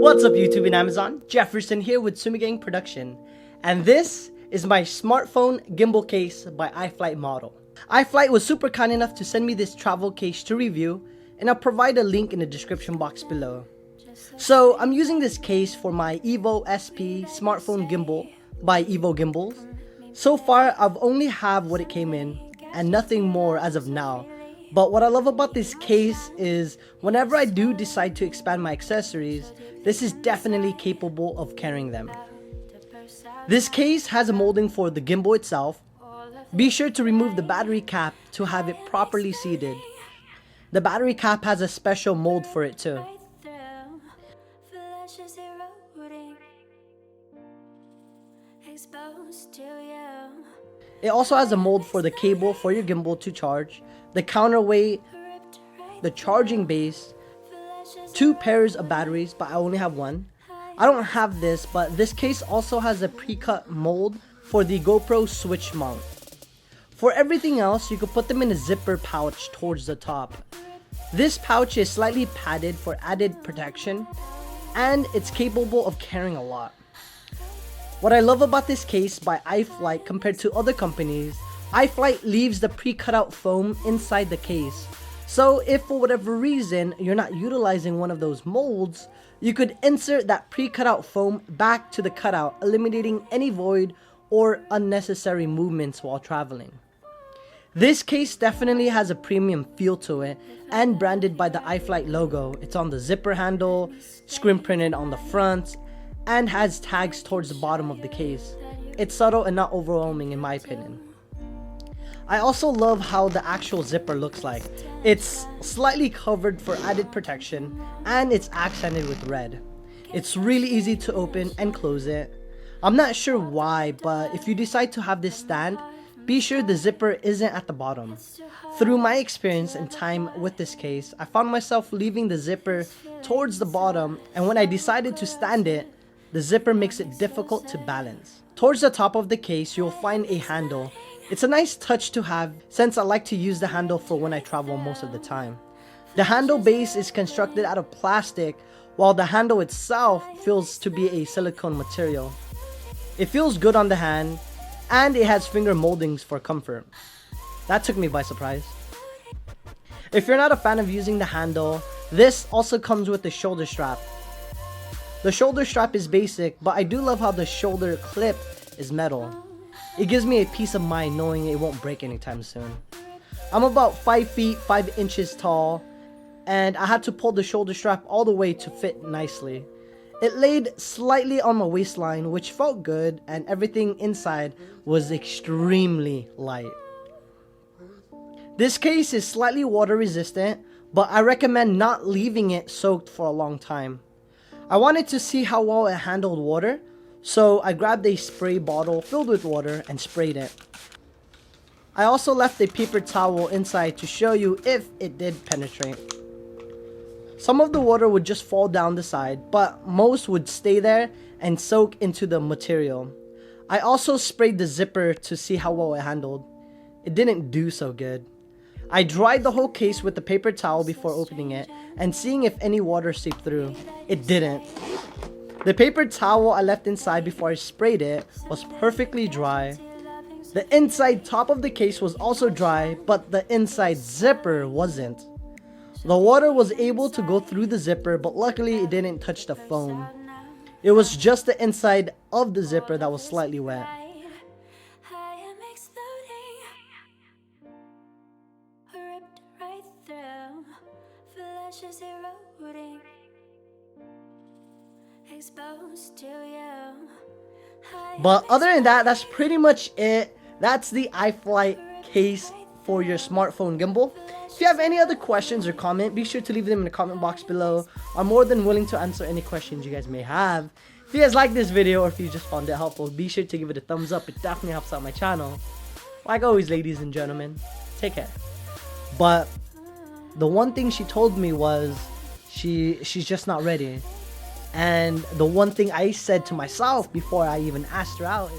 What's up YouTube and Amazon? Jefferson here with Sumigang Production, and this is my smartphone gimbal case by iFlight model. iFlight was super kind enough to send me this travel case to review, and I'll provide a link in the description box below. So I'm using this case for my Evo SP smartphone gimbal by Evo Gimbals. So far I've only have what it came in and nothing more as of now. But what I love about this case is whenever I do decide to expand my accessories, this is definitely capable of carrying them. This case has a molding for the gimbal itself. Be sure to remove the battery cap to have it properly seated. The battery cap has a special mold for it too. It also has a mold for the cable for your gimbal to charge, the counterweight, the charging base, 2 pairs of batteries, but I only have one. I don't have this, but this case also has a pre-cut mold for the GoPro switch mount. For everything else, you could put them in a zipper pouch towards the top. This pouch is slightly padded for added protection, and it's capable of carrying a lot. What I love about this case by iFlight compared to other companies, iFlight leaves the pre-cut out foam inside the case. So if for whatever reason you're not utilizing one of those molds, you could insert that pre-cut out foam back to the cutout, eliminating any void or unnecessary movements while traveling. This case definitely has a premium feel to it and branded by the iFlight logo. It's on the zipper handle, screen printed on the front, and has tags towards the bottom of the case. It's subtle and not overwhelming in my opinion. I also love how the actual zipper looks like. It's slightly covered for added protection and it's accented with red. It's really easy to open and close it. I'm not sure why, but if you decide to have this stand, be sure the zipper isn't at the bottom. Through my experience and time with this case, I found myself leaving the zipper towards the bottom, and when I decided to stand it, the zipper makes it difficult to balance. Towards the top of the case, you'll find a handle. It's a nice touch to have since I like to use the handle for when I travel most of the time. The handle base is constructed out of plastic, while the handle itself feels to be a silicone material. It feels good on the hand, and it has finger moldings for comfort. That took me by surprise. If you're not a fan of using the handle, this also comes with the shoulder strap. The shoulder strap is basic, but I do love how the shoulder clip is metal. It gives me a peace of mind knowing it won't break anytime soon. I'm about 5 feet 5 inches tall, and I had to pull the shoulder strap all the way to fit nicely. It laid slightly on my waistline, which felt good, and everything inside was extremely light. This case is slightly water resistant, but I recommend not leaving it soaked for a long time. I wanted to see how well it handled water, so I grabbed a spray bottle filled with water and sprayed it. I also left a paper towel inside to show you if it did penetrate. Some of the water would just fall down the side, but most would stay there and soak into the material. I also sprayed the zipper to see how well it handled. It didn't do so good. I dried the whole case with the paper towel before opening it and seeing if any water seeped through. It didn't. The paper towel I left inside before I sprayed it was perfectly dry. The inside top of the case was also dry, but the inside zipper wasn't. The water was able to go through the zipper, but luckily it didn't touch the foam. It was just the inside of the zipper that was slightly wet. But other than that, that's pretty much it. That's the iFlight case for your smartphone gimbal. If you have any other questions or comment, be sure to leave them in the comment box below. I'm more than willing to answer any questions you guys may have. If you guys like this video or if you just found it helpful, be sure to give it a thumbs up. It definitely helps out my channel. Like always, ladies and gentlemen, take care. But the one thing she told me was she's just not ready. And the one thing I said to myself before I even asked her out is,